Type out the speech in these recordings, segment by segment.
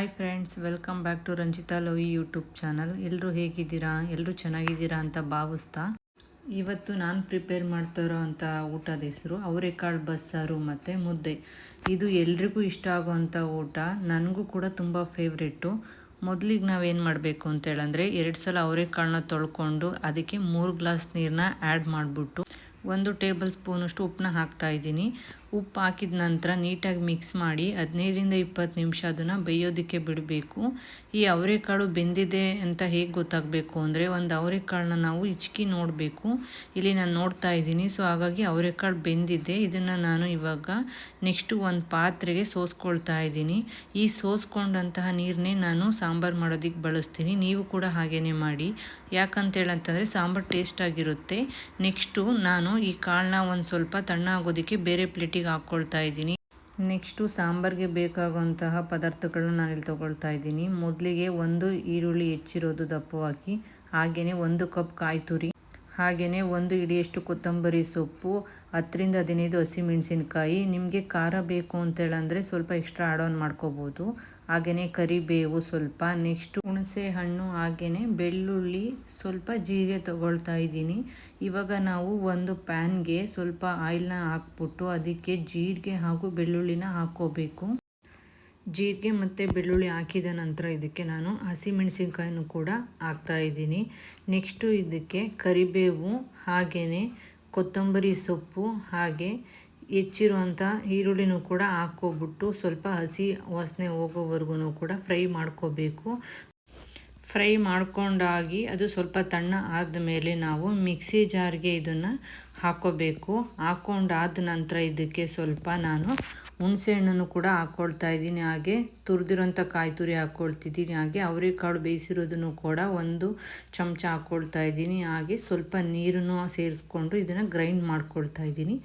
Hi friends, welcome back to Ranjitha ಲೋಯಿ YouTube channel. ಎಲ್ಲರೂ ಹೇಗಿದ್ದೀರಾ? ಎಲ್ಲರೂ ಚೆನ್ನಾಗಿದ್ದೀರಾ ಅಂತ ಭಾವಿಸ್ತಾ ಇವತ್ತು ನಾನು ಪ್ರಿಪೇರ್ ಮಾಡ್ತಾರೋ ಅಂಥ ಊಟದ ಹೆಸರು ಅವರೆಕಾಳು ಬಸ್ಸಾರು ಮತ್ತು ಮುದ್ದೆ. ಇದು ಎಲ್ರಿಗೂ ಇಷ್ಟ ಆಗೋವಂಥ ಊಟ, ನನಗೂ ಕೂಡ ತುಂಬ ಫೇವ್ರೆಟ್ಟು. ಮೊದಲಿಗೆ ನಾವೇನು ಮಾಡಬೇಕು ಅಂತೇಳಂದರೆ 2 ಸಲ ಅವರೆಕಾಳನ್ನ ತೊಳ್ಕೊಂಡು ಅದಕ್ಕೆ 3 ಗ್ಲಾಸ್ ನೀರನ್ನ ಆ್ಯಡ್ ಮಾಡಿಬಿಟ್ಟು 1 ಟೇಬಲ್ ಸ್ಪೂನಷ್ಟು ಉಪ್ಪನ್ನ ಹಾಕ್ತಾಯಿದ್ದೀನಿ. ಉಪ್ಪು ಹಾಕಿದ ನಂತರ ನೀಟಾಗಿ ಮಿಕ್ಸ್ ಮಾಡಿ 15-20 ನಿಮಿಷ ಅದನ್ನು ಬೇಯೋದಕ್ಕೆ ಬಿಡಬೇಕು. ಈ ಅವರೆಕಾಳು ಬೆಂದಿದೆ ಅಂತ ಹೇಗೆ ಗೊತ್ತಾಗಬೇಕು ಅಂದರೆ, ಒಂದು ಅವರೆಕಾಳನ್ನ ನಾವು ಹಿಚ್ಕಿ ನೋಡಬೇಕು. ಇಲ್ಲಿ ನಾನು ನೋಡ್ತಾ ಇದ್ದೀನಿ. ಸೊ ಹಾಗಾಗಿ ಅವರೆಕಾಳು ಬೆಂದಿದೆ. ಇದನ್ನು ನಾನು ಇವಾಗ ನೆಕ್ಸ್ಟು ಒಂದು ಪಾತ್ರೆಗೆ ಸೋಸ್ಕೊಳ್ತಾ ಇದ್ದೀನಿ. ಈ ಸೋಸ್ಕೊಂಡಂತಹ ನೀರನ್ನೇ ನಾನು ಸಾಂಬಾರು ಮಾಡೋದಕ್ಕೆ ಬಳಸ್ತೀನಿ. ನೀವು ಕೂಡ ಹಾಗೇ ಮಾಡಿ, ಯಾಕಂತೇಳಂತಂದರೆ ಸಾಂಬಾರು ಟೇಸ್ಟಾಗಿರುತ್ತೆ. ನೆಕ್ಸ್ಟು ನಾನು ಈ ಕಾಳನ್ನ ಒಂದು ಸ್ವಲ್ಪ ತಣ್ಣಗಾಗೋದಕ್ಕೆ ಬೇರೆ ಪ್ಲೇಟಿಗೆ ಹಾಕ್ಕೊಳ್ತಾ ಇದ್ದೀನಿ. ನೆಕ್ಸ್ಟು ಸಾಂಬಾರಿಗೆ ಬೇಕಾಗುವಂತಹ ಪದಾರ್ಥಗಳನ್ನ ನಾನಿಲ್ಲಿ ತೊಗೊಳ್ತಾ ಇದ್ದೀನಿ. ಮೊದಲಿಗೆ 1 ಈರುಳ್ಳಿ ಹೆಚ್ಚಿರೋದು ದಪ್ಪವಾಗಿ, ಹಾಗೆಯೇ 1 ಕಪ್ ಕಾಯಿ ತುರಿ, ಹಾಗೆಯೇ 1 ಹಿಡಿಯಷ್ಟು ಕೊತ್ತಂಬರಿ ಸೊಪ್ಪು, 10-15 ಹಸಿಮೆಣಸಿನ್ಕಾಯಿ. ನಿಮಗೆ ಖಾರ ಬೇಕು ಅಂತೇಳಂದರೆ ಸ್ವಲ್ಪ ಎಕ್ಸ್ಟ್ರಾ ಆ್ಯಡ್ ಆನ್ ಮಾಡ್ಕೋಬೋದು. ಹಾಗೆಯೇ ಕರಿಬೇವು ಸ್ವಲ್ಪ, ನೆಕ್ಸ್ಟು ಹುಣಸೆ ಹಣ್ಣು, ಹಾಗೆಯೇ ಬೆಳ್ಳುಳ್ಳಿ, ಸ್ವಲ್ಪ ಜೀರಿಗೆ ತೊಗೊಳ್ತಾ ಇದ್ದೀನಿ. ಇವಾಗ ನಾವು ಒಂದು ಪ್ಯಾನ್ಗೆ ಸ್ವಲ್ಪ ಆಯಿಲ್ನ ಹಾಕ್ಬಿಟ್ಟು ಅದಕ್ಕೆ ಜೀರಿಗೆ ಹಾಗೂ ಬೆಳ್ಳುಳ್ಳಿನ ಹಾಕ್ಕೋಬೇಕು. ಜೀರಿಗೆ ಮತ್ತು ಬೆಳ್ಳುಳ್ಳಿ ಹಾಕಿದ ನಂತರ ಇದಕ್ಕೆ ನಾನು ಹಸಿಮೆಣಸಿನ್ಕಾಯಿನೂ ಕೂಡ ಹಾಕ್ತಾಯಿದ್ದೀನಿ. ನೆಕ್ಸ್ಟು ಇದಕ್ಕೆ ಕರಿಬೇವು, ಹಾಗೆಯೇ ಕೊತ್ತಂಬರಿ ಸೊಪ್ಪು, ಹಾಗೆ ಹೆಚ್ಚಿರುವಂಥ ಈರುಳ್ಳಿನೂ ಕೂಡ ಹಾಕ್ಕೊಬಿಟ್ಟು ಸ್ವಲ್ಪ ಹಸಿ ವಾಸನೆ ಹೋಗೋವರೆಗೂ ಕೂಡ ಫ್ರೈ ಮಾಡ್ಕೋಬೇಕು. ಫ್ರೈ ಮಾಡ್ಕೊಂಡಾಗಿ ಅದು ಸ್ವಲ್ಪ ತಣ್ಣ ಆದಮೇಲೆ ನಾವು ಮಿಕ್ಸಿ ಜಾರ್ಗೆ ಇದನ್ನು ಹಾಕ್ಕೋಬೇಕು. ಹಾಕ್ಕೊಂಡಾದ ನಂತರ ಇದಕ್ಕೆ ಸ್ವಲ್ಪ ನಾನು ಹುಣಸೆಹಣ್ಣನ್ನು ಕೂಡ ಹಾಕ್ಕೊಳ್ತಾ ಇದ್ದೀನಿ. ಹಾಗೆ ತುರಿದಿರೋಂಥ ಕಾಯಿ ತುರಿ ಹಾಕ್ಕೊಳ್ತಿದ್ದೀನಿ. ಹಾಗೆ ಅವರೆಕಾಳು ಬೇಯಿಸಿರೋದನ್ನು ಕೂಡ 1 ಚಮಚ ಹಾಕ್ಕೊಳ್ತಾ ಇದ್ದೀನಿ. ಹಾಗೆ ಸ್ವಲ್ಪ ನೀರನ್ನು ಸೇರಿಸ್ಕೊಂಡು ಇದನ್ನು ಗ್ರೈಂಡ್ ಮಾಡ್ಕೊಳ್ತಾ ಇದ್ದೀನಿ.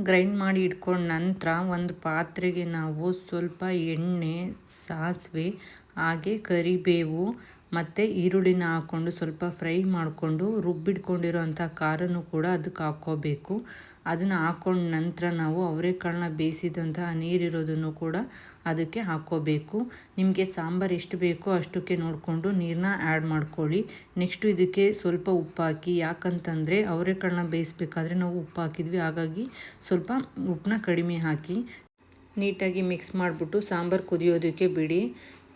ಗ್ರೈಂಡ್ ಮಾಡಿ ಇಟ್ಕೊಂಡ ನಂತರ ಒಂದು ಪಾತ್ರೆಗೆ ನಾವು ಸ್ವಲ್ಪ ಎಣ್ಣೆ, ಸಾಸಿವೆ, ಹಾಗೆ ಕರಿಬೇವು ಮತ್ತು ಈರುಳ್ಳಿನ ಹಾಕ್ಕೊಂಡು ಸ್ವಲ್ಪ ಫ್ರೈ ಮಾಡಿಕೊಂಡು ರುಬ್ಬಿಟ್ಕೊಂಡಿರೋಂಥ ಖಾರನೂ ಕೂಡ ಅದಕ್ಕೆ ಹಾಕ್ಕೋಬೇಕು. ಅದನ್ನು ಹಾಕ್ಕೊಂಡ ನಂತರ ನಾವು ಅವರೆಕಾಳನ್ನ ಬೇಯಿಸಿದಂತಹ ನೀರಿರೋದನ್ನು ಕೂಡ ಅದಕ್ಕೆ ಹಾಕ್ಕೋಬೇಕು. ನಿಮಗೆ ಸಾಂಬಾರು ಎಷ್ಟು ಬೇಕೋ ಅಷ್ಟಕ್ಕೆ ನೋಡಿಕೊಂಡು ನೀರನ್ನ ಆ್ಯಡ್ ಮಾಡ್ಕೊಳ್ಳಿ. ನೆಕ್ಸ್ಟು ಇದಕ್ಕೆ ಸ್ವಲ್ಪ ಉಪ್ಪು ಹಾಕಿ, ಯಾಕಂತಂದರೆ ಅವರೆಕಾಳನ್ನ ಬೇಯಿಸ್ಬೇಕಾದ್ರೆ ನಾವು ಉಪ್ಪು ಹಾಕಿದ್ವಿ, ಹಾಗಾಗಿ ಸ್ವಲ್ಪ ಉಪ್ಪನ್ನ ಕಡಿಮೆ ಹಾಕಿ ನೀಟಾಗಿ ಮಿಕ್ಸ್ ಮಾಡಿಬಿಟ್ಟು ಸಾಂಬಾರು ಕುದಿಯೋದಕ್ಕೆ ಬಿಡಿ.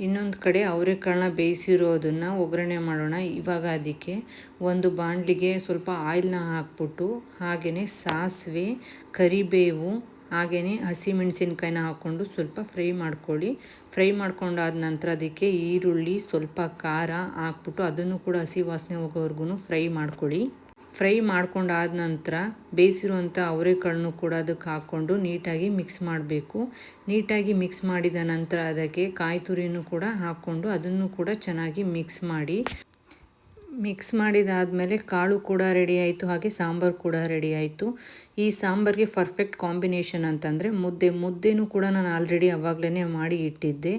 ಇನ್ನೊಂದು ಕಡೆ ಅವರೆಕಾಳನ್ನ ಬೇಯಿಸಿರೋದನ್ನು ಒಗ್ಗರಣೆ ಮಾಡೋಣ. ಇವಾಗ ಅದಕ್ಕೆ ಒಂದು ಬಾಣಲಿಗೆ ಸ್ವಲ್ಪ ಆಯಿಲ್ನ ಹಾಕ್ಬಿಟ್ಟು, ಹಾಗೆಯೇ ಸಾಸಿವೆ, ಕರಿಬೇವು, ಹಾಗೆಯೇ ಹಸಿಮೆಣಸಿನ್ಕಾಯಿನ ಹಾಕ್ಕೊಂಡು ಸ್ವಲ್ಪ ಫ್ರೈ ಮಾಡ್ಕೊಳ್ಳಿ. ಫ್ರೈ ಮಾಡ್ಕೊಂಡಾದ ನಂತರ ಅದಕ್ಕೆ ಈರುಳ್ಳಿ, ಸ್ವಲ್ಪ ಖಾರ ಹಾಕ್ಬಿಟ್ಟು ಅದನ್ನು ಕೂಡ ಹಸಿ ವಾಸನೆ ಹೋಗೋವರೆಗೂ ಫ್ರೈ ಮಾಡ್ಕೊಳ್ಳಿ. ಫ್ರೈ ಮಾಡ್ಕೊಂಡಾದ ನಂತರ ಬೇಯಿಸಿರುವಂಥ ಅವರೆಕಾಳನ್ನು ಕೂಡ ಅದಕ್ಕೆ ಹಾಕ್ಕೊಂಡು ನೀಟಾಗಿ ಮಿಕ್ಸ್ ಮಾಡಬೇಕು. ನೀಟಾಗಿ ಮಿಕ್ಸ್ ಮಾಡಿದ ನಂತರ ಅದಕ್ಕೆ ಕಾಯಿ ತುರಿನೂ ಕೂಡ ಹಾಕ್ಕೊಂಡು ಅದನ್ನು ಕೂಡ ಚೆನ್ನಾಗಿ ಮಿಕ್ಸ್ ಮಾಡಿ. ಮಿಕ್ಸ್ ಮಾಡಿದಾದಮೇಲೆ ಕಾಳು ಕೂಡ ರೆಡಿ ಆಯಿತು, ಹಾಗೆ ಸಾಂಬಾರು ಕೂಡ ರೆಡಿ ಆಯಿತು. ಈ ಸಾಂಬಾರಿಗೆ ಪರ್ಫೆಕ್ಟ್ ಕಾಂಬಿನೇಷನ್ ಅಂತಂದರೆ ಮುದ್ದೆನೂ ಕೂಡ ನಾನು ಆಲ್ರೆಡಿ ಆವಾಗಲೇ ಮಾಡಿ ಇಟ್ಟಿದ್ದೆ.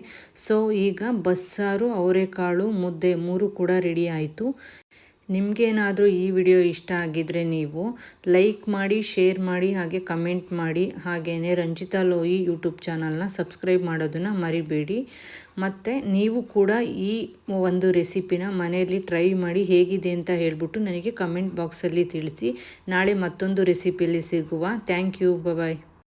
ಸೊ ಈಗ ಬಸ್ಸಾರು, ಅವರೆಕಾಳು, ಮುದ್ದೆ 3 ಕೂಡ ರೆಡಿ ಆಯಿತು. ನಿಮಗೇನಾದರೂ ಈ ವಿಡಿಯೋ ಇಷ್ಟ ಆಗಿದ್ದರೆ ನೀವು ಲೈಕ್ ಮಾಡಿ, ಶೇರ್ ಮಾಡಿ, ಹಾಗೆ ಕಮೆಂಟ್ ಮಾಡಿ. ಹಾಗೆಯೇ ರಂಜಿತಾ ಲೋಯಿ ಯೂಟ್ಯೂಬ್ ಚಾನಲ್ನ ಸಬ್ಸ್ಕ್ರೈಬ್ ಮಾಡೋದನ್ನು ಮರಿಬೇಡಿ. ಮತ್ತು ನೀವು ಕೂಡ ಈ ಒಂದು ರೆಸಿಪಿನ ಮನೆಯಲ್ಲಿ ಟ್ರೈ ಮಾಡಿ ಹೇಗಿದೆ ಅಂತ ಹೇಳ್ಬಿಟ್ಟು ನನಗೆ ಕಮೆಂಟ್ ಬಾಕ್ಸಲ್ಲಿ ತಿಳಿಸಿ. ನಾಳೆ ಮತ್ತೊಂದು ರೆಸಿಪಿಯಲ್ಲಿ ಸಿಗುವ. Thank you, bye.